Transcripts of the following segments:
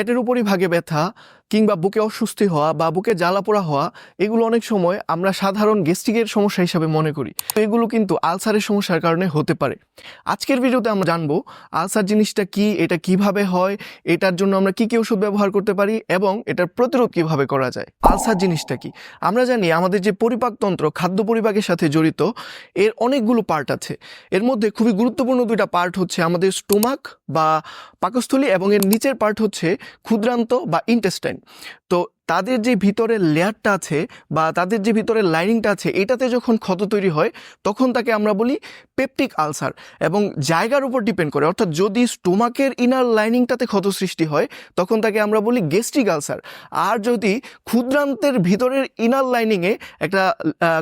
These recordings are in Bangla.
পেটের উপরিভাগে ব্যথা কিংবা বুকে অস্বস্তি হওয়া বা বুকে জ্বালাপোড়া হওয়া এগুলো অনেক সময় আমরা সাধারণ গ্যাস্ট্রিকের সমস্যা হিসাবে মনে করি, তো এগুলো কিন্তু আলসারের সমস্যার কারণে হতে পারে। আজকের ভিডিওতে আমরা জানবো আলসার জিনিসটা কি, এটা কিভাবে হয়, এটার জন্য আমরা কি কি ওষুধ ব্যবহার করতে পারি এবং এটার প্রতিরোধ কিভাবে করা যায়। আলসার জিনিসটা কি? আমরা জানি আমাদের যে পরিপাকতন্ত্র খাদ্য পরিপাকের সাথে জড়িত, এর অনেকগুলো পার্ট আছে। এর মধ্যে খুবই গুরুত্বপূর্ণ দুইটা পার্ট হচ্ছে আমাদের স্টোমাক বা পাকস্থলী এবং এর নিচের পার্ট হচ্ছে ক্ষুদ্রান্ত বা ইন্টেস্টাইন। তো তাদের যে ভিতরের লেয়ারটা আছে বা তাদের যে ভিতরের লাইনিংটা আছে, এটাতে যখন ক্ষত তৈরি হয় তখন তাকে আমরা বলি পেপটিক আলসার। এবং জায়গার উপর ডিপেন্ড করে, অর্থাৎ যদি স্টোমাকের ইনার লাইনিংটাতে ক্ষত সৃষ্টি হয় তখন তাকে আমরা বলি গ্যাস্ট্রিক আলসার। আর যদি ক্ষুদ্রান্তের ভিতরের ইনার লাইনিংয়ে একটা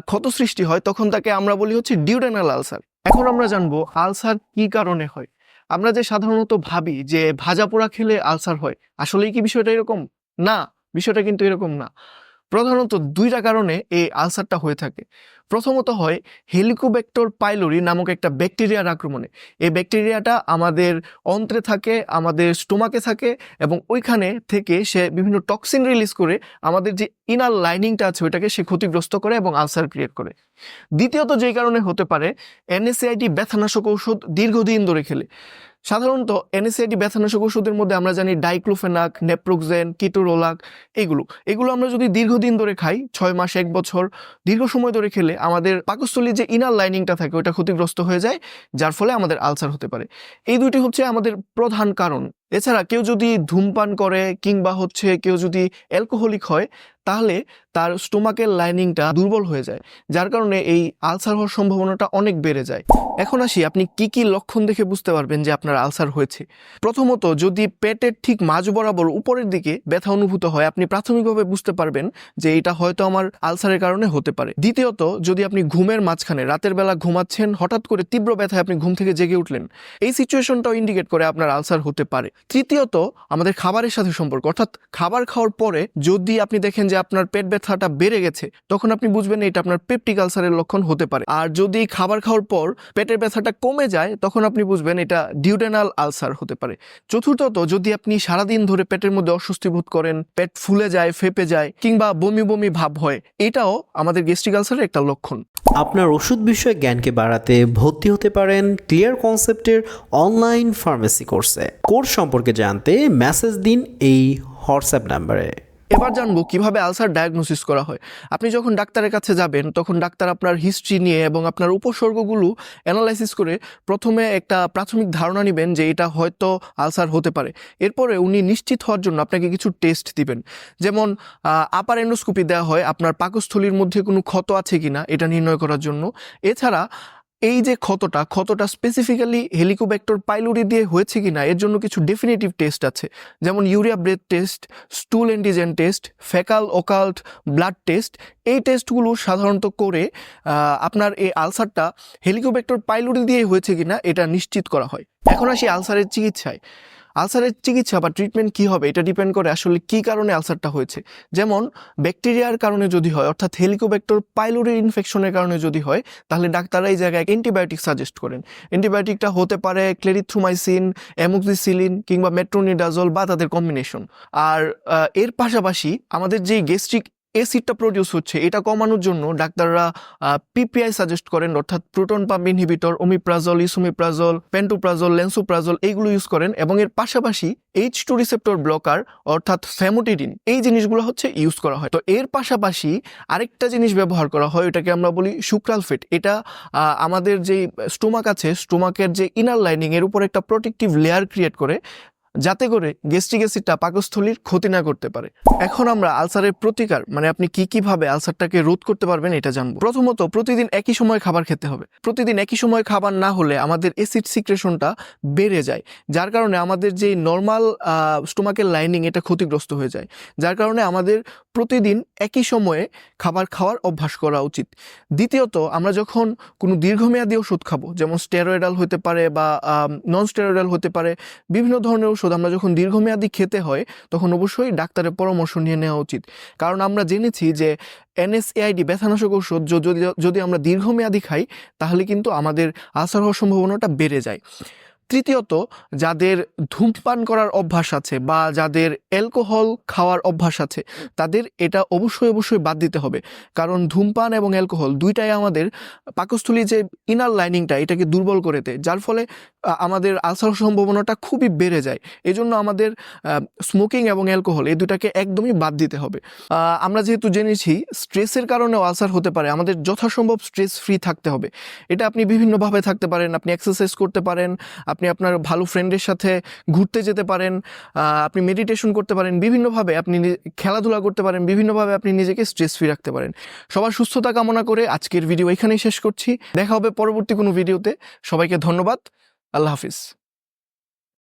ক্ষত সৃষ্টি হয় তখন তাকে আমরা বলি হচ্ছে ডিউডেনাল আলসার। এখন আমরা জানবো আলসার কি কারণে হয়। আমরা যে সাধারণত ভাবি যে ভাজা পোড়া খেলে আলসার হয়, আসলেই কি বিষয়টা এরকম? না, বিষয়টা কিন্তু এরকম না। প্রধানত দুইটা কারণে এই আলসারটা হয়ে থাকে। প্রথমত হয় হেলিকোব্যাক্টর পাইলোরি নামক একটা ব্যাকটেরিয়ার আক্রমণে। এই ব্যাকটেরিয়াটা আমাদের অন্ত্রে থাকে, আমাদের স্টোমাকে থাকে এবং ওইখানে থেকে সে বিভিন্ন টক্সিন রিলিজ করে আমাদের যে ইনার লাইনিংটা আছে ওইটাকে সে ক্ষতিগ্রস্ত করে এবং আলসার ক্রিয়েট করে। দ্বিতীয়ত যেই কারণে হতে পারে NSAID ব্যথানাশক ঔষধ দীর্ঘদিন ধরে খেলে। সাধারণত NSAID ব্যথানাশক ওষুধের মধ্যে আমরা জানি ডাইক্লোফেনাক, নেপ্রোক্সেন, কিটোরোলাক, এগুলো আমরা যদি দীর্ঘদিন ধরে খাই, 6 মাস 1 বছর দীর্ঘ সময় ধরে খেলে আমাদের পাকস্থলীর যে ইনার লাইনিংটা থাকে ওটা ক্ষতিগ্রস্ত হয়ে যায়, যার ফলে আমাদের আলসার হতে পারে। এই দুইটি হচ্ছে আমাদের প্রধান কারণ। এছাড়া কেউ যদি ধূমপান করে কিংবা হচ্ছে কেউ যদি অ্যালকোহলিক হয় তাহলে তার স্টোমাকের লাইনিংটা দুর্বল হয়ে যায়, যার কারণে এই আলসার হওয়ার সম্ভাবনাটা অনেক বেড়ে যায়। এখন আসি, আপনি কি কি লক্ষণ দেখে বুঝতে পারবেন যে আপনার আলসার হয়েছে। প্রথমত, যদি পেটের ঠিক মাঝ বরাবর উপরের দিকে ব্যথা অনুভূত হয় আপনি প্রাথমিকভাবে বুঝতে পারবেন যে এটা হয়তো আমার আলসারের কারণে হতে পারে। দ্বিতীয়ত, যদি আপনি ঘুমের মাঝখানে রাতের বেলা ঘুমাচ্ছেন, হঠাৎ করে তীব্র ব্যথায় আপনি ঘুম থেকে জেগে উঠলেন, এই সিচুয়েশনটাও ইন্ডিকেট করে আপনার আলসার হতে পারে। তৃতীয়ত, আমাদের খাবারের সাথে সম্পর্ক, অর্থাৎ খাবার খাওয়ার পরে যদি আপনি দেখেন যে আপনার পেট ব্যথাটা বেড়ে গেছে তখন আপনি বুঝবেন এটা আপনার পেপটিক আলসারের লক্ষণ হতে পারে। আর যদি খাবার খাওয়ার পর পেটের ব্যথাটা কমে যায় তখন আপনি বুঝবেন এটা ডিউডেনাল আলসার হতে পারে। চতুর্থত, যদি আপনি সারাদিন ধরে পেটের মধ্যে অস্বস্তি বোধ করেন, পেট ফুলে যায়, ফেপে যায় কিংবা বমি বমি ভাব হয়, এটাও আমাদের গ্যাস্ট্রিক আলসারের একটা লক্ষণ। আপনার ওষুধ বিষয়ে জ্ঞানকে বাড়াতে ভর্তি হতে পারেন ক্লিয়ার কনসেপ্টের অনলাইন ফার্মেসি কোর্সে। কোর্স সম্পর্কে জানতে মেসেজ দিন এই হোয়াটসঅ্যাপ নাম্বারে। এবার জানবো কিভাবে আলসার ডায়াগনোসিস করা হয়। আপনি যখন ডাক্তারের কাছে যাবেন তখন ডাক্তার আপনার হিস্ট্রি নিয়ে এবং আপনার উপসর্গগুলো অ্যানালাইসিস করে প্রথমে একটা প্রাথমিক ধারণা নেবেন যে এটা হয়তো আলসার হতে পারে। এরপরে উনি নিশ্চিত হওয়ার জন্য আপনাকে কিছু টেস্ট দিবেন, যেমন আপার এন্ডোস্কোপি দেওয়া হয় আপনার পাকস্থলীর মধ্যে কোনো ক্ষত আছে কিনা এটা নির্ণয় করার জন্য। এছাড়া এই যে ক্ষতটা স্পেসিফিক্যালি হেলিকোব্যাক্টর পাইলোরি দিয়ে হয়েছে কিনা এর জন্য কিছু ডেফিনেটিভ টেস্ট আছে, যেমন urea breath test, stool antigen test, faecal occult blood test. এই টেস্টগুলো সাধারণত করে আপনার এই আলসারটা হেলিকোব্যাক্টর পাইলোরি দিয়ে হয়েছে কিনা এটা নিশ্চিত করা হয়। এখন আসি আলসারের চিকিৎসায়। আলসারের চিকিৎসা বা ট্রিটমেন্ট কী হবে এটা ডিপেন্ড করে আসলে কী কারণে আলসারটা হয়েছে। যেমন ব্যাকটেরিয়ার কারণে যদি হয়, অর্থাৎ হেলিকোব্যাক্টর পাইলোরি ইনফেকশনের কারণে যদি হয় তাহলে ডাক্তাররা এই জায়গায় অ্যান্টিবায়োটিক সাজেস্ট করেন। অ্যান্টিবায়োটিকটা হতে পারে ক্লেরিথ্রোমাইসিন, অ্যামোক্সিসিলিন কিংবা মেট্রোনিডাজল বা তাদের কম্বিনেশন। আর এর পাশাপাশি আমাদের যে গ্যাস্ট্রিক অ্যাসিডটা প্রডিউস হচ্ছে এটা কমানোর জন্য ডাক্তাররা PPI সাজেস্ট করেন, অর্থাৎ proton pump inhibitor, omeprazole, esomeprazole, pantoprazole, lansoprazole এইগুলো ইউজ করেন এবং এর পাশাপাশি H2 রিসেপ্টর ব্লকার অর্থাৎ ফ্যামোটিডিন এই জিনিসগুলো হচ্ছে ইউজ করা হয়। তো এর পাশাপাশি আরেকটা জিনিস ব্যবহার করা হয়, এটাকে আমরা বলি সুক্রালফেট। এটা আমাদের যে স্টোমাক আছে, স্টোমাকের যে ইনার লাইনিং এর উপর একটা প্রোটেক্টিভ লেয়ার ক্রিয়েট করে যাতে করে গ্যাস্ট্রিক অ্যাসিডটা পাকস্থলীর ক্ষতি না করতে পারে। এখন আমরা আলসারের প্রতিকার মানে আপনি কিভাবে আলসারটাকে রোধ করতে পারবেন এটা জানবো। প্রথমত, প্রতিদিন একই সময় খাবার খেতে হবে। প্রতিদিন একই সময় খাবার না হলে আমাদের অ্যাসিড সিক্রেশনটা বেড়ে যায়, যার কারণে আমাদের যে নর্মাল স্টোমাকের লাইনিং এটা ক্ষতিগ্রস্ত হয়ে যায়, যার কারণে আমাদের প্রতিদিন একই সময়ে খাবার খাওয়ার অভ্যাস করা উচিত। দ্বিতীয়ত, আমরা যখন কোনো দীর্ঘমেয়াদী ওষুধ খাবো, যেমন স্টেরয়েডাল হতে পারে বা নন স্টেরয়েডাল হতে পারে, বিভিন্ন ধরনের ওষুধ আমরা যখন দীর্ঘমেয়াদী খেতে হয় তখন অবশ্যই ডাক্তারের পরামর্শ নিয়ে নেওয়া উচিত। কারণ আমরা জেনেছি যে NSAID ব্যথানাশক ওষুধ যদি আমরা দীর্ঘমেয়াদী খাই তাহলে কিন্তু আমাদের আলসার হওয়ার সম্ভাবনাটা বেড়ে যায়। তৃতীয়ত, যাদের ধূমপান করার অভ্যাস আছে বা যাদের অ্যালকোহল খাওয়ার অভ্যাস আছে তাদের এটা অবশ্যই বাদ দিতে হবে। কারণ ধূমপান এবং অ্যালকোহল দুইটাই আমাদের পাকস্থলী যে ইনার লাইনিংটা এটাকে দুর্বল করে দেয়, যার ফলে আমাদের আলসার সম্ভাবনাটা খুবই বেড়ে যায়। এজন্য আমাদের স্মোকিং এবং অ্যালকোহল এই দুটাকে একদমই বাদ দিতে হবে। আমরা যেহেতু জেনেছি স্ট্রেসের কারণেও আলসার হতে পারে, আমাদের যথাসম্ভব স্ট্রেস ফ্রি থাকতে হবে। এটা আপনি বিভিন্নভাবে থাকতে পারেন, আপনি এক্সারসাইজ করতে পারেন, আপনি আপনার ভালো ফ্রেন্ডের সাথে ঘুরতে যেতে পারেন, আপনি মেডিটেশন করতে পারেন, বিভিন্নভাবে আপনি খেলাধুলা করতে পারেন, বিভিন্নভাবে আপনি নিজেকে স্ট্রেস ফ্রি রাখতে পারেন। সবার সুস্থতা কামনা করে আজকের ভিডিও এখানেই শেষ করছি। দেখা হবে পরবর্তী কোনো ভিডিওতে। সবাইকে ধন্যবাদ। আল্লাহ হাফিজ।